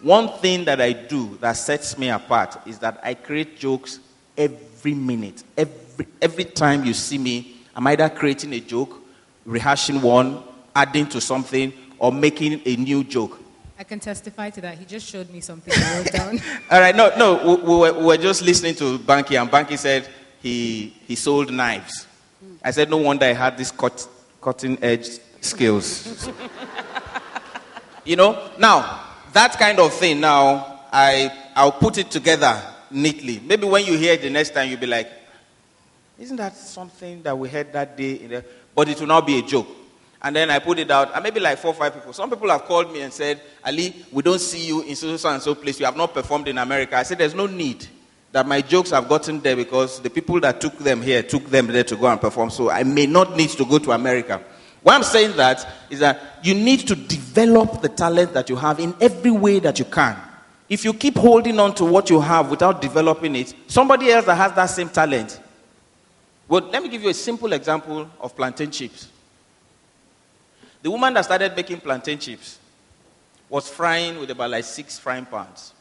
One thing that I do that sets me apart is that I create jokes every minute. Every time you see me, I'm either creating a joke, rehashing one, adding to something, or making a new joke. I can testify to that. He just showed me something I wrote down. All right, no, we were just listening to Banky, and Banky said he sold knives. I said, no wonder I had these cutting-edge skills. Now, that kind of thing, now, I'll put it together neatly. Maybe when you hear it the next time, you'll be like, isn't that something that we heard that day? But it will now be a joke. And then I put it out, and maybe like 4 or 5 people. Some people have called me and said, Ali, we don't see you in so and so place. You have not performed in America. I said, there's no need that my jokes have gotten there because the people that took them here took them there to go and perform. So I may not need to go to America. Why I'm saying that is that you need to develop the talent that you have in every way that you can. If you keep holding on to what you have without developing it, somebody else that has that same talent. Well, let me give you a simple example of plantain chips. The woman that started making plantain chips was frying with about like 6 frying pans.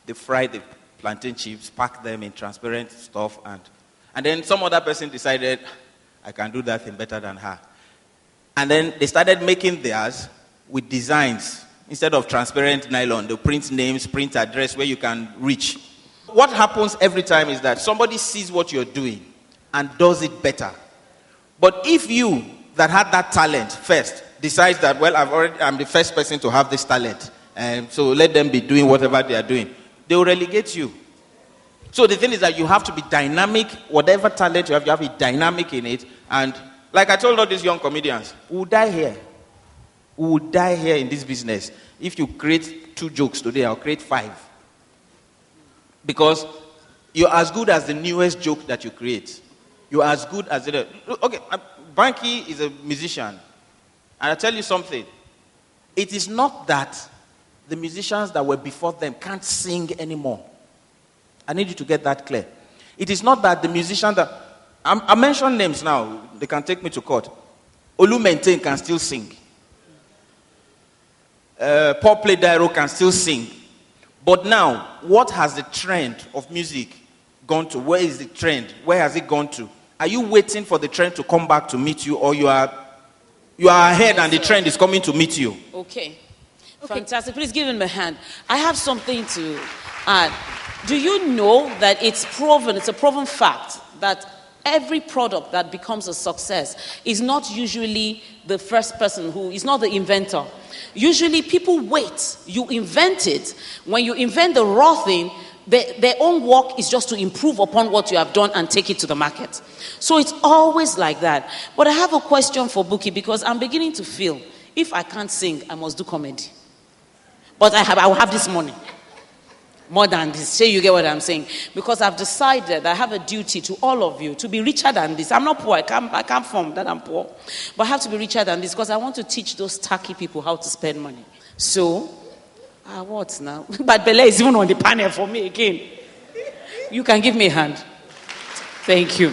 They fried the plantain chips, packed them in transparent stuff, and then some other person decided, I can do that thing better than her. And then they started making theirs with designs. Instead of transparent nylon, they print names, print address where you can reach. What happens every time is that somebody sees what you're doing and does it better. But if you that had that talent first decides that, well, I'm the first person to have this talent, and so let them be doing whatever they are doing, they will relegate you. So the thing is that you have to be dynamic. Whatever talent you have to be dynamic in it. And like I told all these young comedians, we will die here. We will die here in this business. If you create 2 jokes today, I'll create 5. Because you're as good as the newest joke that you create. You're as good as the... Okay, Banky is a musician. And I'll tell you something. It is not that the musicians that were before them can't sing anymore. I need you to get that clear. It is not that the musicians that... I mention names now. They can take me to court. Olu Maintain can still sing. Paul Play Dairo can still sing. But now, what has the trend of music gone to? Where is the trend? Where has it gone to? Are you waiting for the trend to come back to meet you, or you are ahead and the trend is coming to meet you? Okay. Fantastic. Please give him a hand. I have something to add. Do you know that it's a proven fact that every product that becomes a success is not usually the first person is not the inventor. Usually people wait. You invent it. When you invent the raw thing, their own work is just to improve upon what you have done and take it to the market. So it's always like that. But I have a question for Bukky, because I'm beginning to feel if I can't sing, I must do comedy. But I will have this money. More than this. Say you get what I'm saying. Because I've decided I have a duty to all of you to be richer than this. I'm not poor. I can't form that I'm poor. But I have to be richer than this because I want to teach those tacky people how to spend money. So, what now? But Bella is even on the panel for me again. You can give me a hand. Thank you.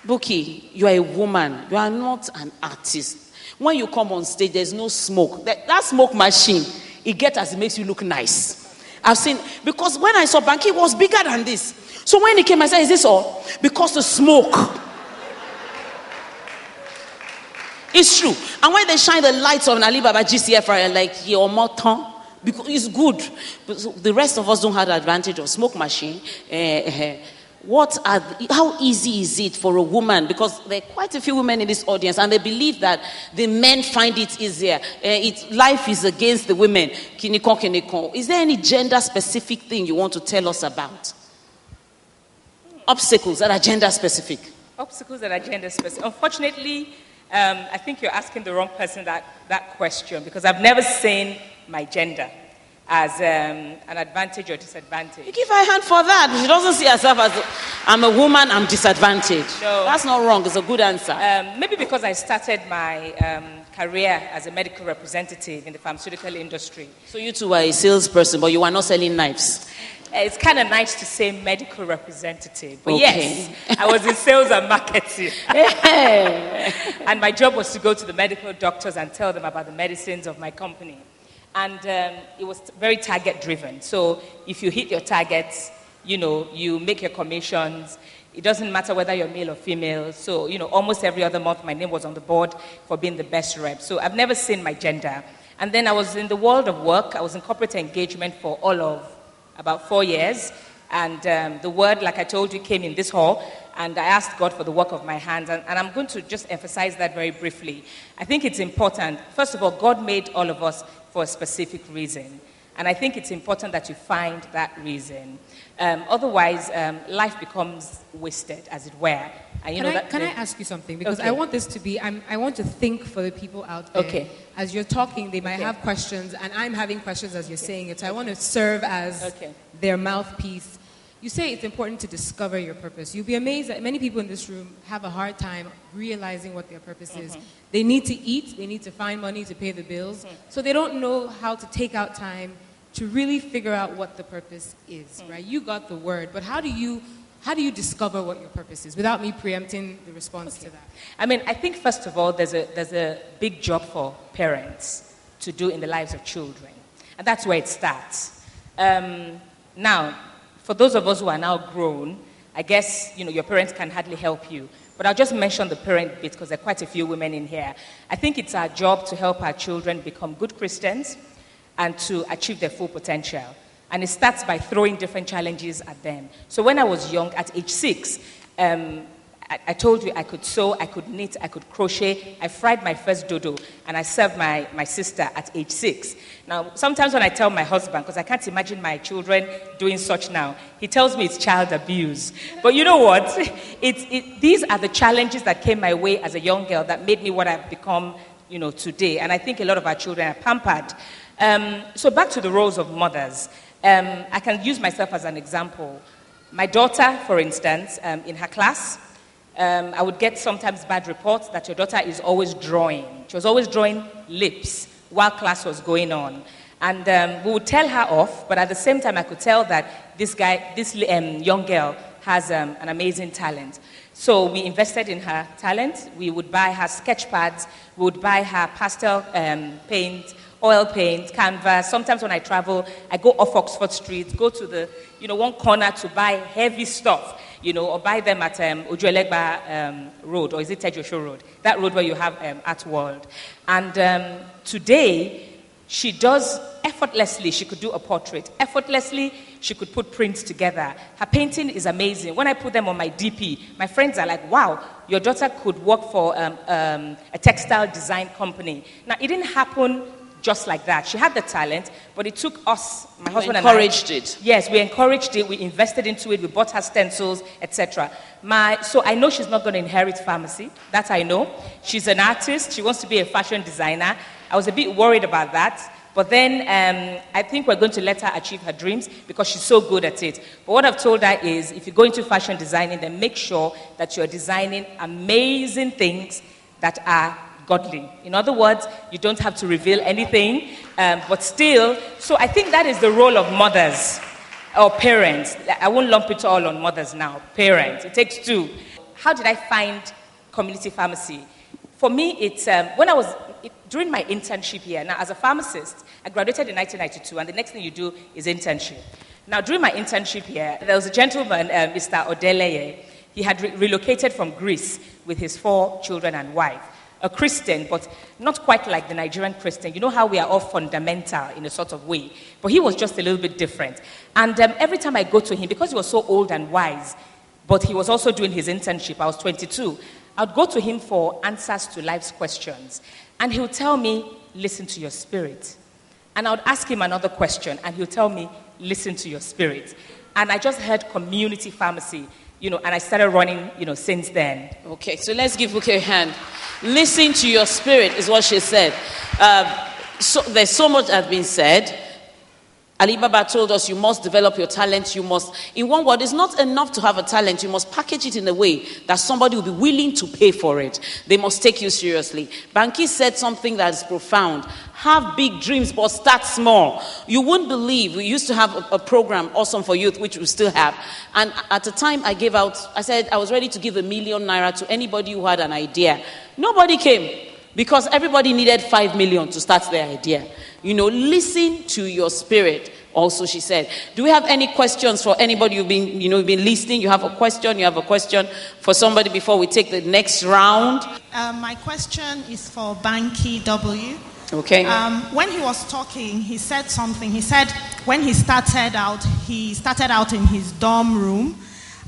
Bukky, you are a woman. You are not an artist. When you come on stage, there's no smoke. That smoke machine, it gets as it makes you look nice. I've seen, because when I saw Banky, it was bigger than this. So when he came, I said, is this all? Because the smoke. It's true. And when they shine the lights on Alibaba GCF, like, your motor, because it's good. But the rest of us don't have the advantage of smoke machine. How easy is it for a woman? Because there are quite a few women in this audience, and they believe that the men find it easier. Life is against the women. Is there any gender-specific thing you want to tell us about? Obstacles that are gender-specific. Obstacles that are gender-specific. Unfortunately, I think you're asking the wrong person that question, because I've never seen my gender as an advantage or disadvantage. You give her a hand for that. She doesn't see herself as I'm a woman, I'm disadvantaged. No. That's not wrong. It's a good answer. Maybe because I started my career as a medical representative in the pharmaceutical industry. So you two were a salesperson, but you were not selling knives. It's kind of nice to say medical representative. But okay. Yes, I was in sales and marketing. And my job was to go to the medical doctors and tell them about the medicines of my company. And it was very target-driven. So if you hit your targets, you make your commissions. It doesn't matter whether you're male or female. So, almost every other month, my name was on the board for being the best rep. So I've never seen my gender. And then I was in the world of work. I was in corporate engagement for all of about 4 years. And the word, like I told you, came in this hall. And I asked God for the work of my hands. And I'm going to just emphasize that very briefly. I think it's important. First of all, God made all of us for a specific reason. And I think it's important that you find that reason. Otherwise, life becomes wasted, as it were. And can I ask you something? Because Okay. I want this to be, I want to think for the people out there. Okay. As you're talking, they might Okay. have questions, and I'm having questions as you're saying it. So I want to serve as Okay. their mouthpiece. You say it's important to discover your purpose. You'll be amazed that many people in this room have a hard time realizing what their purpose is. They need to eat, they need to find money to pay the bills, so they don't know how to take out time to really figure out what the purpose is, right? You got the word, but how do you discover what your purpose is without me preempting the response to that? I think first of all, there's a big job for parents to do in the lives of children, and that's where it starts. Now, for those of us who are now grown, I guess your parents can hardly help you. But I'll just mention the parent bit because there are quite a few women in here. I think it's our job to help our children become good Christians and to achieve their full potential. And it starts by throwing different challenges at them. So when I was young, at age 6, I told you I could sew, I could knit, I could crochet. I fried my first dodo, and I served my sister at age 6. Now, sometimes when I tell my husband, because I can't imagine my children doing such now, he tells me it's child abuse. But you know what? These are the challenges that came my way as a young girl that made me what I've become, today. And I think a lot of our children are pampered. So back to the roles of mothers. I can use myself as an example. My daughter, for instance, in her class, I would get sometimes bad reports that your daughter is always drawing. She was always drawing lips while class was going on. And we would tell her off, but at the same time I could tell that this young girl has an amazing talent. So we invested in her talent. We would buy her sketch pads. We would buy her pastel paint, oil paint, canvas. Sometimes when I travel, I go off Oxford Street, go to the one corner to buy heavy stuff, or buy them at Ojuelegba Road, or is it Tejosho Road? That road where you have Art World. And today, she does effortlessly. She could do a portrait. Effortlessly, she could put prints together. Her painting is amazing. When I put them on my DP, my friends are like, wow, your daughter could work for a textile design company. Now, it didn't happen just like that. She had the talent, but it took us, my husband and I. Encouraged it. Yes, we encouraged it. We invested into it. We bought her stencils, etc. So I know she's not going to inherit pharmacy. That I know. She's an artist. She wants to be a fashion designer. I was a bit worried about that. But then I think we're going to let her achieve her dreams because she's so good at it. But what I've told her is, if you go into fashion designing, then make sure that you're designing amazing things that are godly. In other words, you don't have to reveal anything, but still. So I think that is the role of mothers or parents. I won't lump it all on mothers now. Parents. It takes two. How did I find community pharmacy? For me, it's during my internship here. Now, as a pharmacist, I graduated in 1992, and the next thing you do is internship. Now, during my internship here, there was a gentleman, Mr. Odeleye. He had relocated from Greece with his 4 children and wife. A Christian, but not quite like the Nigerian Christian. You know how we are all fundamental in a sort of way. But he was just a little bit different. And every time I go to him, because he was so old and wise, but he was also doing his internship, I was 22, I would go to him for answers to life's questions. And he would tell me, listen to your spirit. And I would ask him another question, and he would tell me, listen to your spirit. And I just heard community pharmacy, and I started running, since then. Okay, so let's give Bukky a hand. Listen to your spirit is what she said. So there's so much that has been said. Alibaba told us you must develop your talent. You must, in one word, it's not enough to have a talent. You must package it in a way that somebody will be willing to pay for it. They must take you seriously. Banky said something that is profound. Have big dreams, but start small. You wouldn't believe, we used to have a program, Awesome for Youth, which we still have. And at the time I said I was ready to give ₦1 million to anybody who had an idea. Nobody came. Because everybody needed 5 million to start their idea. Listen to your spirit. Also, she said. Do we have any questions for anybody you've been listening? You have a question for somebody before we take the next round? My question is for Banky W. Okay. When he was talking, he said something. He said when he started out in his dorm room,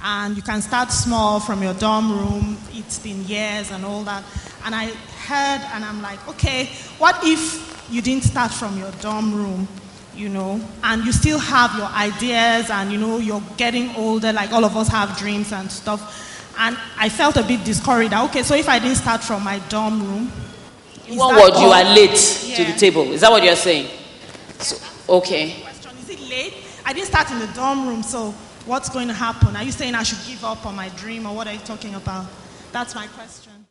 and you can start small from your dorm room. It's been years and all that. And I heard, and I'm like, okay, what if you didn't start from your dorm room? And you still have your ideas, and you're getting older, like all of us have dreams and stuff. And I felt a bit discouraged. Okay, so if I didn't start from my dorm room, you are late to the table. Is that what you're saying? So, okay. Question: is it late? I didn't start in the dorm room, so what's going to happen? Are you saying I should give up on my dream, or what are you talking about? That's my question.